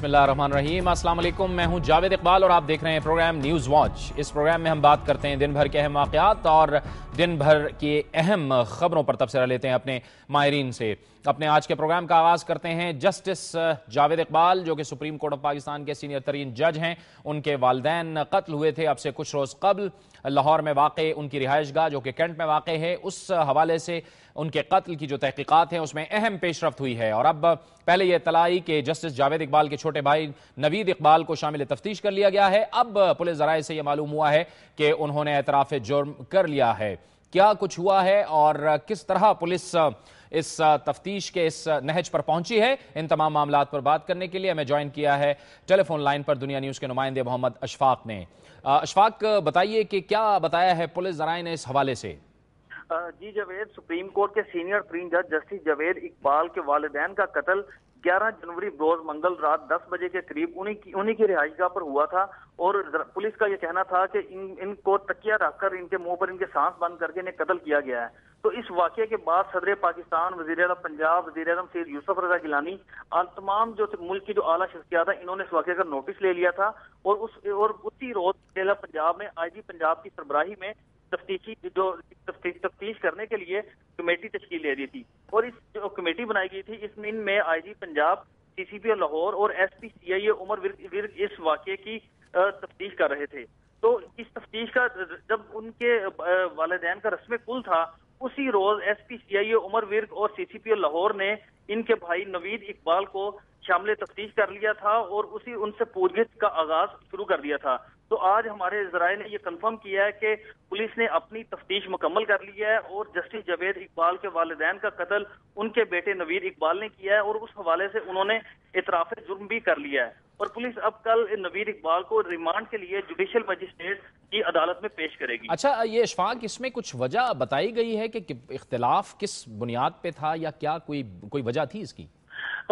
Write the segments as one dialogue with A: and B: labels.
A: बिस्मिल्लाहिर्रहमानिर्रहीम। अस्सलाम वालेकुम, मैं हूं जावेद इकबाल और आप देख रहे हैं प्रोग्राम न्यूज़ वॉच। इस प्रोग्राम में हम बात करते हैं दिन भर के अहम वाक़यात और दिन भर की अहम खबरों पर तबसरा लेते हैं अपने माहिरीन से। अपने आज के प्रोग्राम का आगाज़ करते हैं जस्टिस जावेद इकबाल, जो कि सुप्रीम कोर्ट ऑफ पाकिस्तान के सीनियर तरीन जज हैं। उनके वालिदैन कत्ल हुए थे अब से कुछ रोज़ कबल लाहौर में वाक़ उनकी रिहाइश गाह, जो कि कैंट में वाक़ है। उस हवाले से उनके कत्ल की जो तहकीकात हैं उसमें अहम पेशरफ्त हुई है। और अब पहले यह इत्तला आई कि जस्टिस जावेद इकबाल के छोटे भाई नवीद इकबाल को शामिल तफ्तीश कर लिया गया है। अब पुलिस ज़राए से यह मालूम हुआ है कि उन्होंने एतराफ़ जुर्म कर लिया है। क्या कुछ हुआ है और किस तरह पुलिस इस तफ्तीश के इस नहज पर पहुंची है, इन तमाम मामलात पर बात करने के लिए हमें ज्वाइन किया है टेलीफोन लाइन पर दुनिया न्यूज़ के नुमाइंदे मोहम्मद अशफाक ने। अशफाक, बताइए कि क्या बताया है पुलिस ज़राए ने इस हवाले से।
B: जी जावेद, सुप्रीम कोर्ट के सीनियर तरीन जज जस्टिस जावेद इकबाल के वालिदैन का कत्ल 11 जनवरी रोज मंगल रात 10 बजे के करीब उन्हीं की रिहाइशगाह पर हुआ था। और पुलिस का यह कहना था कि इनको तकिया रखकर इनके मुंह पर इनके सांस बंद करके इन्हें कत्ल किया गया है। तो इस वाक़े के बाद सदर पाकिस्तान, वज़ीर आज़म पंजाब, वज़ीर आज़म सैयद यूसुफ रज़ा गिलानी, तमाम जो मुल्क की जो आला शख्सियत है, इन्होंने इस वाक़े का नोटिस ले लिया था। और उसी रोज जिला पंजाब में आईजी पंजाब की सरबराही में तफ्तीश करने के लिए कमेटी तश्कील दे दी थी। और इस जो कमेटी बनाई गई थी, इसमें इनमें आईजी पंजाब, सीसीपी लाहौर और एसपी सीआईए उमर विर्क इस वाक़े की तफ्तीश कर रहे थे। तो इस तफ्तीश का जब उनके वालिदैन का रस्म कुल था, उसी रोज एसपी सीआईए उमर विर्क और सीसीपी लाहौर ने इनके भाई नवीद इकबाल को शामिल तफ्तीश कर लिया था और उनसे पूछगिछ का आगाज शुरू कर दिया था। तो आज हमारे ज़राए ने यह कंफर्म किया है कि पुलिस ने अपनी तफ्तीश मुकम्मल कर ली है और जस्टिस जावेद इकबाल के वालिदैन का कत्ल उनके बेटे नवीद इकबाल ने किया है और उस हवाले से उन्होंने इतराफ़ जुर्म भी कर लिया है। और पुलिस अब कल नवीद इकबाल को रिमांड के लिए जुडिशियल मजिस्ट्रेट की अदालत में पेश करेगी।
A: अच्छा, ये इशफाक, इसमें कुछ वजह बताई गई है कि इख्तिलाफ किस बुनियाद पे था या क्या कोई वजह थी इसकी?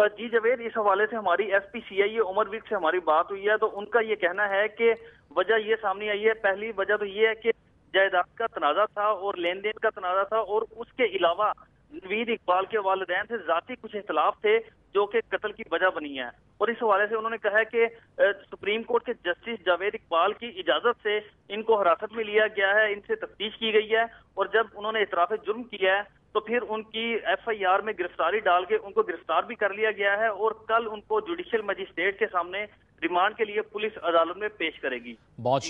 B: जी जावेद, इस हवाले से हमारी एसपी सीआईए उमर विर्क से हमारी बात हुई है, तो उनका ये कहना है कि वजह ये सामने आई है। पहली वजह तो ये है कि जायदाद का तनाजा था और लेन देन का तनाजा था, और उसके अलावा नवीद इकबाल के वालिदैन से जाती कुछ इख्तिलाफ थे जो कि कत्ल की वजह बनी है। और इस हवाले से उन्होंने कहा है कि सुप्रीम कोर्ट के जस्टिस जावेद इकबाल की इजाजत से इनको हिरासत में लिया गया है, इनसे तफ्तीश की गई है, और जब उन्होंने इतराफ़ जुर्म किया है तो फिर उनकी एफआईआर में गिरफ्तारी डाल के उनको गिरफ्तार भी कर लिया गया है और कल उनको जुडिशियल मजिस्ट्रेट के सामने रिमांड के लिए पुलिस अदालत में पेश करेगी।
A: बहुत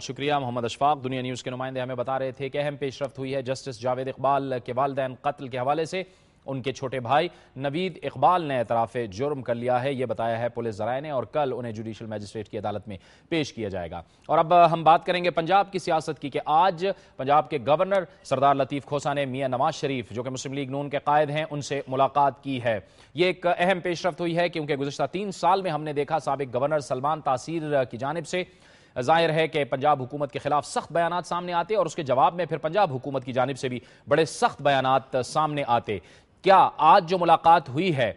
A: शुक्रिया मोहम्मद अशफाक, दुनिया न्यूज़ के नुमाइंदे, हमें बता रहे थे कि अहम पेशरफ्त हुई है जस्टिस जावेद इकबाल के वालिदैन कत्ल के हवाले से। उनके छोटे भाई नवीद इकबाल ने एतराफ़ जुर्म कर लिया है, ये बताया है पुलिस ज़राए ने, और कल उन्हें जुडिशियल मजिस्ट्रेट की अदालत में पेश किया जाएगा। और अब हम बात करेंगे पंजाब की सियासत की कि आज पंजाब के गवर्नर सरदार लतीफ़ खोसा ने मियां नवाज शरीफ, जो कि मुस्लिम लीग नून के कायद हैं, उनसे मुलाकात की है। ये एक अहम पेशरफ्त हुई है क्योंकि गुज़िश्ता 3 साल में हमने देखा साबिक गवर्नर सलमान तासीर की जानिब से जाहिर है कि पंजाब हुकूमत के खिलाफ सख्त बयानात सामने आते और उसके जवाब में फिर पंजाब हुकूमत की जानिब से भी बड़े सख्त बयानात सामने आते। क्या आज जो मुलाकात हुई है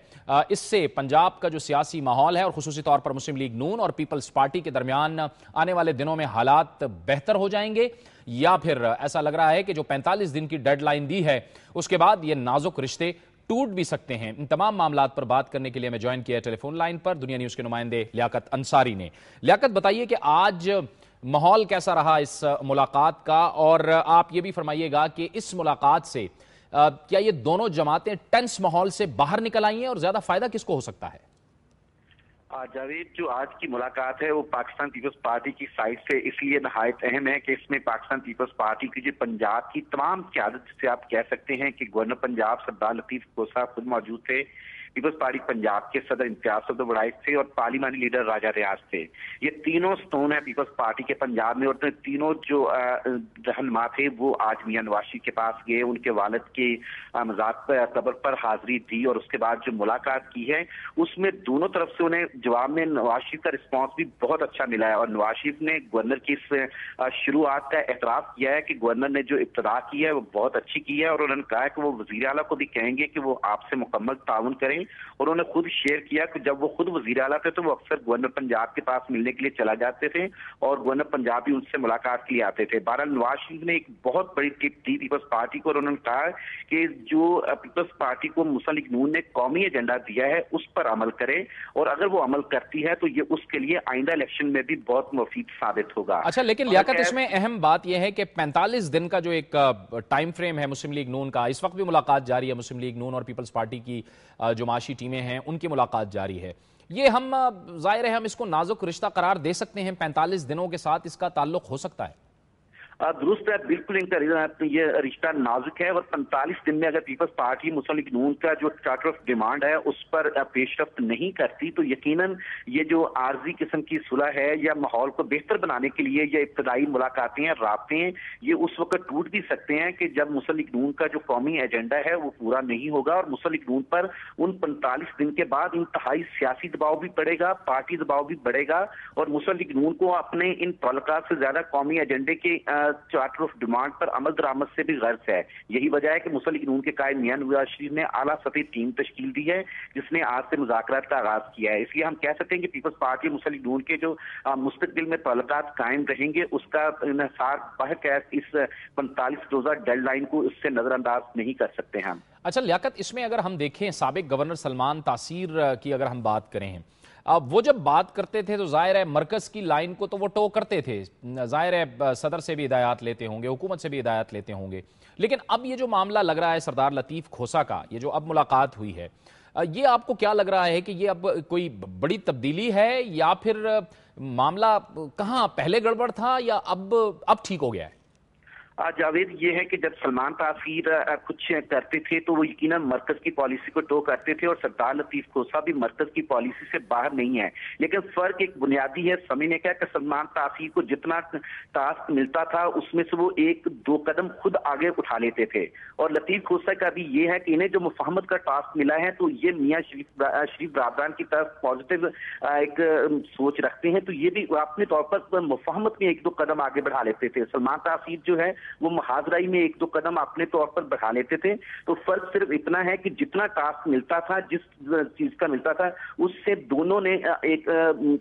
A: इससे पंजाब का जो सियासी माहौल है और खुसूसी तौर पर मुस्लिम लीग नून और पीपल्स पार्टी के दरमियान आने वाले दिनों में हालात बेहतर हो जाएंगे, या फिर ऐसा लग रहा है कि जो 45 दिन की डेडलाइन दी है उसके बाद ये नाजुक रिश्ते टूट भी सकते हैं? इन तमाम मामलात पर बात करने के लिए मैं ज्वाइन किया टेलीफोन लाइन पर दुनिया न्यूज़ के नुमाइंदे लियाकत अंसारी ने। लियाकत, बताइए कि आज माहौल कैसा रहा इस मुलाकात का, और आप ये भी फरमाइएगा कि इस मुलाकात से क्या ये दोनों जमातें टेंस माहौल से बाहर निकल आई हैं और ज्यादा फायदा किसको हो सकता है?
C: जावेद, जो आज की मुलाकात है वो पाकिस्तान पीपल्स पार्टी की साइड से इसलिए नहायत अहम है कि इसमें पाकिस्तान पीपल्स पार्टी की जो पंजाब की तमाम क़यादत से आप कह सकते हैं कि गवर्नर पंजाब सरदार लतीफ़ खोसा खुद मौजूद थे, पीपल्स पार्टी पंजाब के सदर इम्तियाज अब्दुल वड़ाइस थे और पार्लिमानी लीडर राजा रियाज थे। ये तीनों स्टोन है पीपल्स पार्टी के पंजाब में, और तीनों जो रहनुमा थे वो आज मियां नवाज शरीफ के पास गए, उनके वालिद के मज़ार कब्र पर हाजिरी दी और उसके बाद जो मुलाकात की है उसमें दोनों तरफ से उन्हें जवाब में नवाज शरीफ का रिस्पॉन्स भी बहुत अच्छा मिला है। और नवाज शरीफ ने गवर्नर की इस शुरुआत का एतराफ़ किया है कि गवर्नर ने जो इब्तिदा की है वो बहुत अच्छी की है, और उन्होंने कहा है कि वो वज़ीर आला को भी कहेंगे कि वो आपसे मुकम्मल ताउन करें और उन्होंने खुद शेयर किया कि जब वो खुद वजीर आला थे तो वो अक्सर गवर्नर पंजाब के पास मिलने के लिए चला जाते थे और गवर्नर पंजाब भी उनसे मुलाकात के लिए आते थे। बहरहाल नवाज शरीफ ने एक बहुत बड़ी टिप दी पीपल्स पार्टी को और उन्होंने कहा कि जो पीपल्स पार्टी को मुस्लिम लीग नून ने कौमी एजेंडा दिया है उस पर अमल करे, और अगर वो अमल करती है तो ये उसके लिए आइंदा इलेक्शन में भी बहुत मुफीद साबित होगा।
A: अच्छा, लेकिन लियाकत इसमें अहम बात यह है कि 45 दिन का जो एक टाइम फ्रेम है मुस्लिम लीग नून का, इस वक्त भी मुलाकात जारी है, मुस्लिम लीग नून और पीपल्स पार्टी की जो माशी टीमें हैं उनकी मुलाकात जारी है। ये हम जाहिर है हम इसको नाजुक रिश्ता करार दे सकते हैं, 45 दिनों के साथ इसका ताल्लुक हो सकता है?
C: दुरुस्त है, बिल्कुल इनका ये रिश्ता नाजुक है और 45 दिन में अगर पीपल्स पार्टी मुस्लिम लीग नून का जो चार्टर ऑफ डिमांड है उस पर पेशरफ्त नहीं करती तो यकीनन ये जो आर्जी किस्म की सुलह है या माहौल को बेहतर बनाने के लिए ये इब्तदाई मुलाकातें हैं, राब्ते हैं, ये उस वक्त टूट भी सकते हैं कि जब मुस्लिम लीग नून का जो कौमी एजेंडा है वो पूरा नहीं होगा और मुस्लिम लीग नून पर उन 45 दिन के बाद इंतहाई सियासी दबाव भी पड़ेगा, पार्टी दबाव भी बढ़ेगा और मुस्लिम लीग नून को अपने इन ताल्लुकात से ज्यादा कौमी एजेंडे के चार्टर ऑफ डिमांड पर अमल दरामद से भी गर्ज है। यही वजह है कि मुस्लिम लीग नून के कायद मियां नवाज शरीफ ने आला सतही टीम तश्कील दी है जिसने आज से मुज़ाकरात का आगाज किया है। इसलिए हम कह सकते हैं कि पीपल्स पार्टी मुस्लिम लीग नून के जो मुस्तकबिल में ताल्लुकात कायम रहेंगे उसका इन्हिसार बहरकैफ इस 45 रोजा डेडलाइन को इससे नजरअंदाज नहीं कर सकते हम।
A: अच्छा लियाकत, इसमें अगर हम देखें साबिक गवर्नर सलमान तासीर की अगर हम बात करें, अब वो जब बात करते थे तो जाहिर है मरकज की लाइन को तो वो टो करते थे, जाहिर है सदर से भी हिदायत लेते होंगे, हुकूमत से भी हिदायत लेते होंगे, लेकिन अब ये जो मामला लग रहा है सरदार लतीफ खोसा का, ये जो अब मुलाकात हुई है, ये आपको क्या लग रहा है कि ये अब कोई बड़ी तब्दीली है या फिर मामला कहाँ पहले गड़बड़ था या अब ठीक हो गया है?
C: जावेद, ये है कि जब सलमान तासीर कुछ करते थे तो वो यकीनन मरकज की पॉलिसी को टो करते थे और सरदार लतीफ खोसा भी मरकज की पॉलिसी से बाहर नहीं है, लेकिन फर्क एक बुनियादी है। समझने का कि सलमान तासीर को जितना टास्क मिलता था उसमें से वो 1-2 कदम खुद आगे उठा लेते थे और लतीफ खोसा का भी ये है कि इन्हें जो मुफाहमत का टास्क मिला है तो ये मियां शरीफ बरादरान की तरफ पॉजिटिव एक सोच रखते हैं तो ये भी अपने तौर पर मुफाहमत में 1-2 कदम आगे बढ़ा लेते थे। सलमान तासीर जो है वो मुहाजराई में 1-2 कदम अपने तौर पर बढ़ा लेते थे। तो फर्क सिर्फ इतना है कि जितना टास्क मिलता था, जिस चीज का मिलता था, उससे दोनों ने एक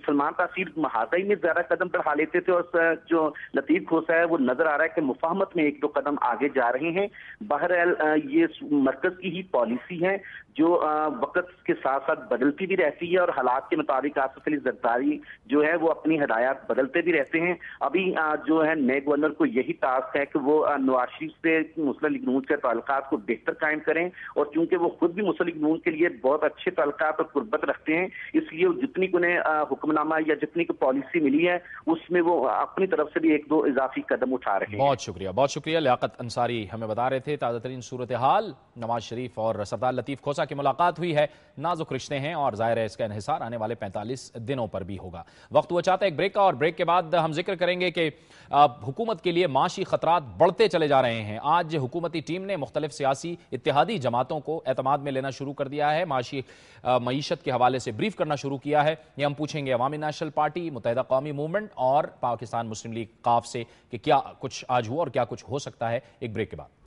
C: सलमान तासीर मुहाजराई में ज्यादा कदम बढ़ा लेते थे और जो लतीफ खोसा है वो नजर आ रहा है कि मुफाहमत में 1-2 कदम आगे जा रहे हैं। बहरहाल ये मरकज की ही पॉलिसी है जो वक्त के साथ साथ बदलती भी रहती है और हालात के मुताबिक आसिफ अली जरदारी जो है वो अपनी हिदायत बदलते भी रहते हैं। अभी जो है नए गवर्नर को यही टास्क है कि वो नवाज शरीफ से मुस्लिम लीग नून के ताल्लुकात को बेहतर कायम करें और क्योंकि वो खुद भी मुस्लिम लीग नून के लिए बहुत अच्छे ताल्लुकात और कुर्बत रखते हैं इसलिए जितनी उन्हें हुक्मनामा या जितनी को पॉलिसी मिली है उसमें वो अपनी तरफ से भी 1-2 इजाफी कदम उठा रहे हैं।
A: बहुत शुक्रिया लियाकत अंसारी हमें बता रहे थे ताज़ा तरीन सूरत हाल। नवाज शरीफ और सरदार लतीफ खोसा की मुलाकात हुई है, नाजुक रिश्ते हैं और जाहिर है इसका इन्हिसार आने वाले 45 दिनों पर भी होगा। वक्त हुआ चाहता है एक ब्रेक का और ब्रेक के बाद हम जिक्र करेंगे कि हुकूमत के लिए माशी खतरात बढ़ते चले जा रहे हैं। आज हुकूमती टीम ने मुख्तलिफ सियासी इत्तेहादी जमातों को एतमाद में लेना शुरू कर दिया है, माशी मईशत के हवाले से ब्रीफ करना शुरू किया है। ये हम पूछेंगे अवामी नेशनल पार्टी, मुत्तहिदा कौमी मूवमेंट और पाकिस्तान मुस्लिम लीग काफ से कि क्या कुछ आज हुआ और क्या कुछ हो सकता है। एक ब्रेक के बाद।